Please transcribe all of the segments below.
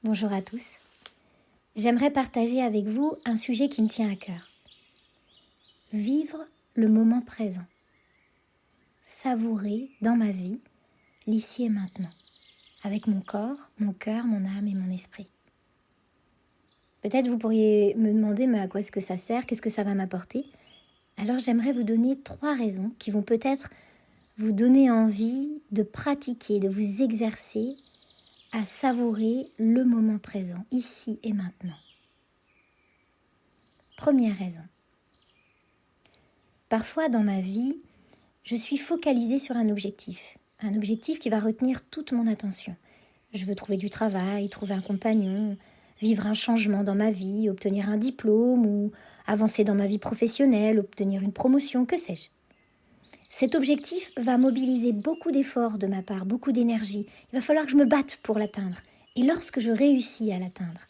bonjour à tous. J'aimerais partager avec vous un sujet qui me tient à cœur. Vivre le moment présent. Savourer dans ma vie l'ici et maintenant, avec mon corps, mon cœur, mon âme et mon esprit. Peut-être vous pourriez me demander mais à quoi est-ce que ça sert, qu'est-ce que ça va m'apporter? Alors j'aimerais vous donner 3 raisons qui vont peut-être vous donner envie de pratiquer, de vous exercer à savourer le moment présent, ici et maintenant. Première raison. Parfois dans ma vie, je suis focalisée sur un objectif qui va retenir toute mon attention. Je veux trouver du travail, trouver un compagnon, vivre un changement dans ma vie, obtenir un diplôme ou avancer dans ma vie professionnelle, obtenir une promotion, que sais-je. Cet objectif va mobiliser beaucoup d'efforts de ma part, beaucoup d'énergie. Il va falloir que je me batte pour l'atteindre. Et lorsque je réussis à l'atteindre,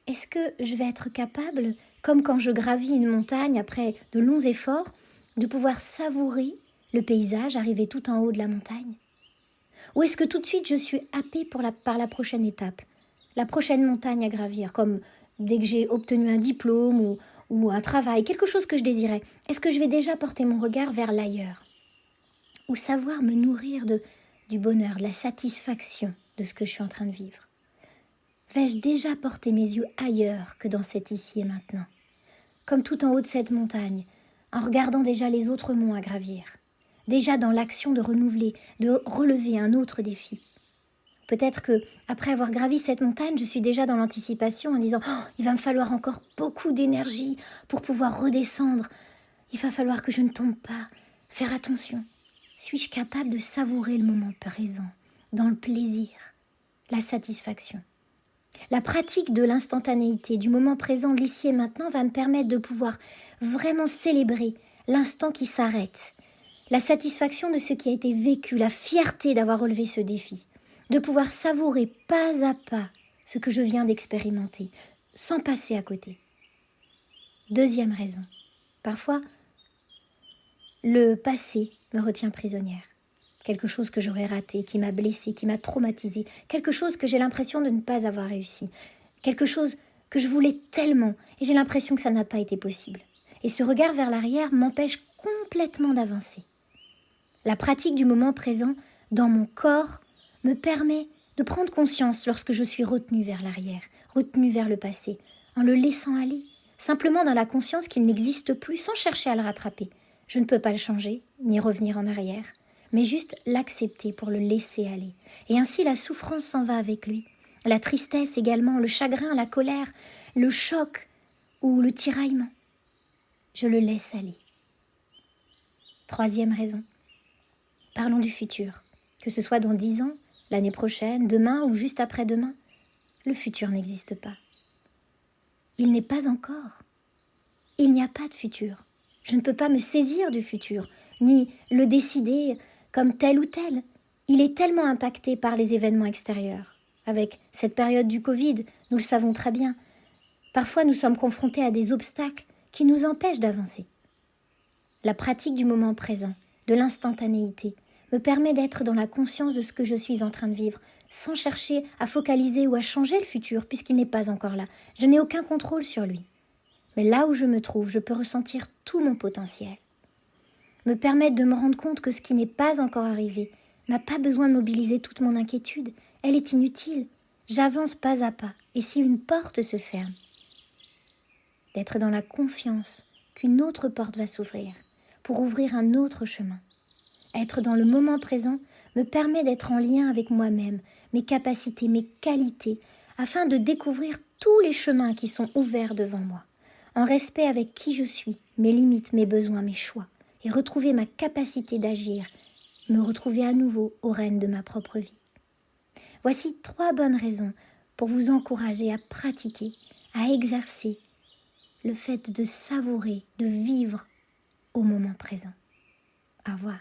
est-ce que je vais être capable, comme quand je gravis une montagne après de longs efforts, de pouvoir savourer le paysage, arriver tout en haut de la montagne? Ou est-ce que tout de suite je suis happée par la prochaine étape, la prochaine montagne à gravir, comme dès que j'ai obtenu un diplôme ou un travail, quelque chose que je désirais? Est-ce que je vais déjà porter mon regard vers l'ailleurs? Ou savoir me nourrir du bonheur, de la satisfaction de ce que je suis en train de vivre? Vais-je déjà porter mes yeux ailleurs que dans cet ici et maintenant, comme tout en haut de cette montagne, en regardant déjà les autres monts à gravir, déjà dans l'action de renouveler, de relever un autre défi? Peut-être que, après avoir gravi cette montagne, je suis déjà dans l'anticipation en disant « Oh, il va me falloir encore beaucoup d'énergie pour pouvoir redescendre. Il va falloir que je ne tombe pas. Faire attention. » Suis-je capable de savourer le moment présent, dans le plaisir, la satisfaction? La pratique de l'instantanéité, du moment présent, de l'ici et maintenant, va me permettre de pouvoir vraiment célébrer l'instant qui s'arrête, la satisfaction de ce qui a été vécu, la fierté d'avoir relevé ce défi, de pouvoir savourer pas à pas ce que je viens d'expérimenter, sans passer à côté. Deuxième raison, parfois, le passé me retient prisonnière. Quelque chose que j'aurais raté, qui m'a blessée, qui m'a traumatisée, quelque chose que j'ai l'impression de ne pas avoir réussi, quelque chose que je voulais tellement et j'ai l'impression que ça n'a pas été possible. Et ce regard vers l'arrière m'empêche complètement d'avancer. La pratique du moment présent dans mon corps me permet de prendre conscience lorsque je suis retenue vers l'arrière, retenue vers le passé, en le laissant aller, simplement dans la conscience qu'il n'existe plus sans chercher à le rattraper. Je ne peux pas le changer, ni revenir en arrière, mais juste l'accepter pour le laisser aller. Et ainsi la souffrance s'en va avec lui, la tristesse également, le chagrin, la colère, le choc ou le tiraillement. Je le laisse aller. Troisième raison. Parlons du futur. Que ce soit dans 10 ans, l'année prochaine, demain ou juste après-demain, le futur n'existe pas. Il n'est pas encore. Il n'y a pas de futur. Je ne peux pas me saisir du futur, ni le décider comme tel ou tel. Il est tellement impacté par les événements extérieurs. Avec cette période du Covid, nous le savons très bien. Parfois, nous sommes confrontés à des obstacles qui nous empêchent d'avancer. La pratique du moment présent, de l'instantanéité, me permet d'être dans la conscience de ce que je suis en train de vivre, sans chercher à focaliser ou à changer le futur, puisqu'il n'est pas encore là. Je n'ai aucun contrôle sur lui. Mais là où je me trouve, je peux ressentir tout mon potentiel. Me permettre de me rendre compte que ce qui n'est pas encore arrivé n'a pas besoin de mobiliser toute mon inquiétude. Elle est inutile. J'avance pas à pas. Et si une porte se ferme, d'être dans la confiance qu'une autre porte va s'ouvrir pour ouvrir un autre chemin. Être dans le moment présent me permet d'être en lien avec moi-même, mes capacités, mes qualités, afin de découvrir tous les chemins qui sont ouverts devant moi, en respect avec qui je suis, mes limites, mes besoins, mes choix, et retrouver ma capacité d'agir, me retrouver à nouveau au règne de ma propre vie. Voici 3 bonnes raisons pour vous encourager à pratiquer, à exercer le fait de savourer, de vivre au moment présent. Au revoir.